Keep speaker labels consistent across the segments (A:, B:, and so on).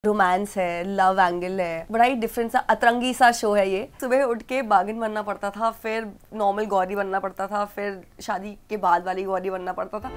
A: Romance है, love angle है, बड़ा ही डिफरेंट सा अतरंगी सा शो है ये। सुबह उठ के बागिन बनना पड़ता था, फिर नॉर्मल गौरी बनना पड़ता था, फिर शादी के बाद वाली गौरी बनना पड़ता था।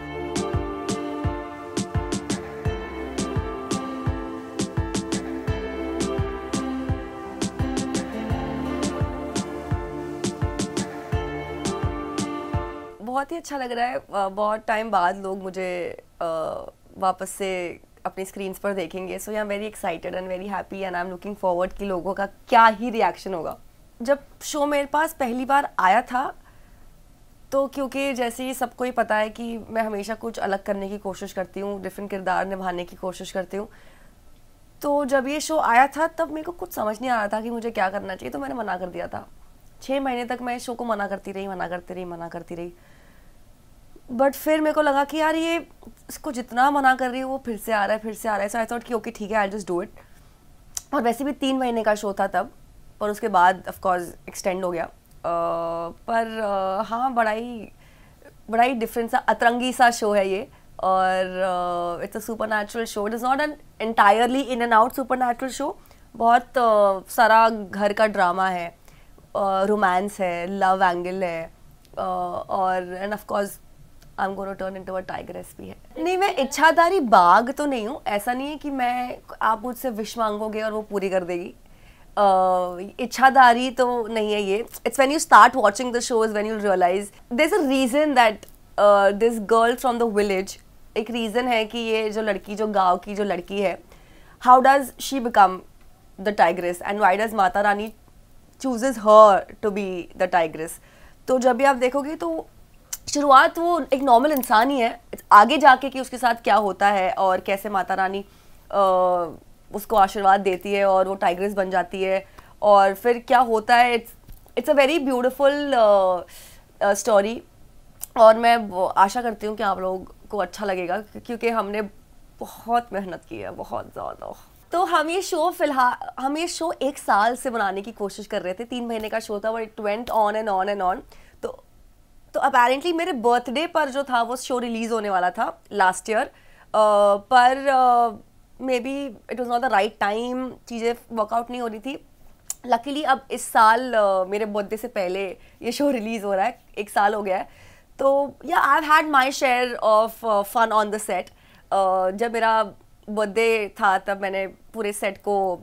A: बहुत ही अच्छा लग रहा है। बहुत टाइम बाद लोग मुझे वापस से अपनी स्क्रीन्स पर देखेंगे। So I am very excited and very happy and I am looking forward कि लोगों का क्या ही रिएक्शन होगा। जब शो मेरे पास पहली बार आया था तो क्योंकि जैसे ही सबको ही पता है कि मैं हमेशा कुछ अलग करने की कोशिश करती हूँ, डिफरेंट किरदार निभाने की कोशिश करती हूँ, तो जब ये शो आया था तब मेरे को कुछ समझ नहीं आ रहा था कि मुझे क्या करना चाहिए, तो मैंने मना कर दिया था। 6 महीने तक मैं इस शो को मना करती रही। बट फिर मेरे को लगा कि यार ये इसको जितना मना कर रही हूँ वो फिर से आ रहा है। सो आई थॉट कि ओके ठीक है, आई जस्ट डू इट। और वैसे भी 3 महीने का शो था तब, पर उसके बाद ऑफ कोर्स एक्सटेंड हो गया। हाँ, बड़ा ही डिफरेंट सा अतरंगी सा शो है ये। और it's a supernatural show. It is not an entirely in and out supernatural show. बहुत सारा घर का ड्रामा है, रोमांस है, लव एंगल है, और end of course I'm going to turn into a tigress भी है। नहीं, मैं इच्छाधारी बाघ तो नहीं हूँ। ऐसा नहीं है कि आप मुझसे विश मांगोगे और वो पूरी कर देगी। इच्छाधारी तो नहीं है ये। It's when you start watching the shows when you realize there's a reason that this girl from the village, एक reason है कि ये जो लड़की, जो गाँव की जो लड़की है, how does she become the tigress and why does Mata Rani chooses her to be the tigress। तो जब भी आप देखोगे तो शुरुआत वो एक नॉर्मल इंसान ही है, आगे जाके कि उसके साथ क्या होता है और कैसे माता रानी उसको आशीर्वाद देती है और वो टाइग्रेस बन जाती है और फिर क्या होता है। It's a very beautiful story और मैं आशा करती हूँ कि आप लोगों को अच्छा लगेगा क्योंकि हमने बहुत मेहनत की है, बहुत ज़्यादा। तो हम ये शो 1 साल से बनाने की कोशिश कर रहे थे। 3 महीने का शो था, but it went on and on. तो अपेरेंटली मेरे बर्थडे पर जो था वो शो रिलीज़ होने वाला था लास्ट ईयर, पर may be it was not the right time, चीज़ें वर्कआउट नहीं हो रही थी। लकीली अब इस साल मेरे बर्थडे से पहले ये शो रिलीज़ हो रहा है, 1 साल हो गया है। तो yeah I have had my share of fun on the set. जब मेरा बर्थडे था तब मैंने पूरे सेट को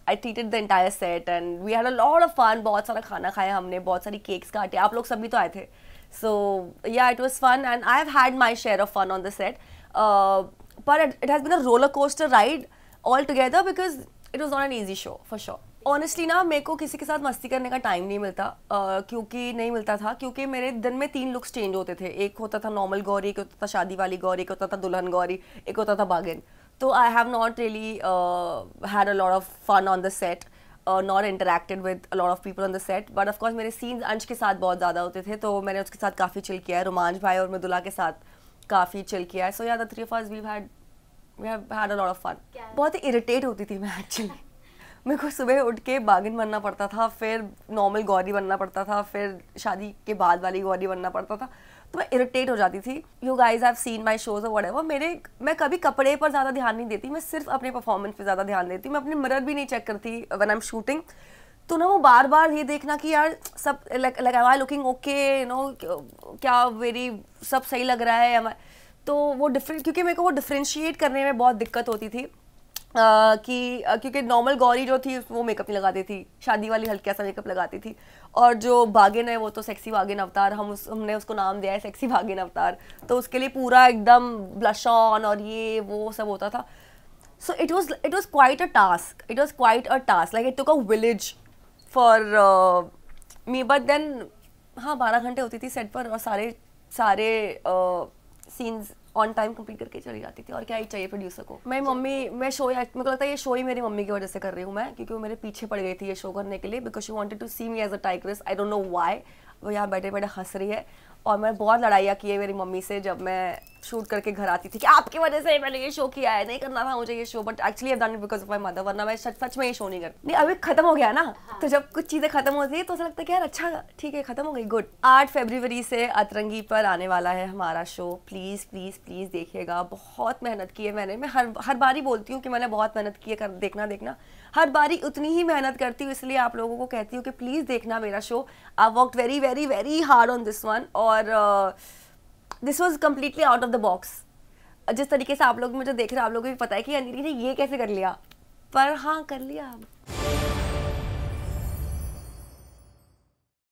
A: I treated the entire set and we had a lot of fun। बहुत सारा खाना खाया हमने, बहुत सारी केक्स काटे, आप लोग सभी तो आए थे। So yeah, it was fun and I have had my share of fun on the set, but it has been a roller coaster ride altogether because it was not an easy show for sure। Honestly ना, मेरे को किसी के साथ मस्ती करने का time नहीं मिलता था क्योंकि मेरे दिन में 3 लुक्स चेंज होते थे। एक होता था नॉर्मल गौरी, एक होता था शादी वाली गौरी, एक होता था दुल्हन गौरी, एक होता था बागिन। तो I have not really had a lot of fun on the set, not interacted with a lot of people on the set, but of course मेरे scenes अंश के साथ बहुत ज़्यादा होते थे, तो मैंने उसके साथ काफ़ी चिल किया है। रोमांच भाई और मृदुला के साथ काफ़ी चिल किया है। So yeah, the 3 of us we have had a lot of fun। बहुत ही इरिटेट होती थी मैं एक्चुअली। मेरे को सुबह उठ के बागिन बनना पड़ता था, फिर नॉर्मल गौरी बनना पड़ता था, फिर शादी के बाद वाली गौरी बनना पड़ता था, तो मैं इरिटेट हो जाती थी। You guys have seen my shows और व्हाटएवर। मैं कभी कपड़े पर ज़्यादा ध्यान नहीं देती, मैं सिर्फ अपने परफॉर्मेंस पे ज़्यादा ध्यान देती। मैं अपनी मिरर भी नहीं चेक करती व्हेन आई एम शूटिंग। तो ना वो बार बार ये देखना कि यार सब like I looking okay, you know, क्या मेरी सब सही लग रहा है। तो वो क्योंकि मेरे को वो डिफ्रेंशिएट करने में बहुत दिक्कत होती थी क्योंकि नॉर्मल गौरी जो थी वो मेकअप नहीं लगाती थी, शादी वाली हल्का सा मेकअप लगाती थी, और जो बागिन है वो तो सेक्सी बागिन अवतार, हमने उसको नाम दिया है सेक्सी बागिन अवतार। तो उसके लिए पूरा एकदम ब्लश ऑन और ये वो सब होता था। So it was quite a task, like it took a village for me, but then हाँ 12 घंटे होती थी सेट पर और सारे सीन्स ऑन टाइम कंप्लीट करके चली जाती थी। और क्या ही चाहिए प्रोड्यूसर को। मेरे को लगता है ये शो ही मेरी मम्मी की वजह से कर रही हूँ मैं, क्योंकि वो मेरे पीछे पड़ गई थी ये शो करने के लिए, because she wanted to see me as a tigress. I don't know why. वो यहाँ बैठे बैठे हंस रही है और मैं बहुत लड़ाइयाँ की है मेरी मम्मी से जब मैं शूट करके घर आती थी कि आपकी वजह से मैंने ये शो किया है, नहीं करना था मुझे ये show, but actually I have done it because of my mother, वरना मैं सच में ये शो नहीं करती। नहीं अभी खत्म हो गया ना, तो जब कुछ चीज़ें खत्म होती है तो ऐसा लगता है कि यार अच्छा ठीक है खत्म हो गई, गुड। 8 फरवरी से अतरंगी पर आने वाला है हमारा शो, प्लीज़ प्लीज़ प्लीज़ देखिएगा। बहुत मेहनत की है मैंने, मैं हर बार ही बोलती हूँ कि मैंने बहुत मेहनत की है, देखना हर बारी उतनी ही मेहनत करती हूँ, इसलिए आप लोगों को कहती हूँ कि प्लीज़ देखना मेरा show. I worked very very very hard on this one, और this was completely out of the box. जिस तरीके से आप लोग मुझे देख रहे हैं, आप लोगों को भी पता है कि अंजलि ने ये कैसे कर लिया, पर हाँ कर लिया।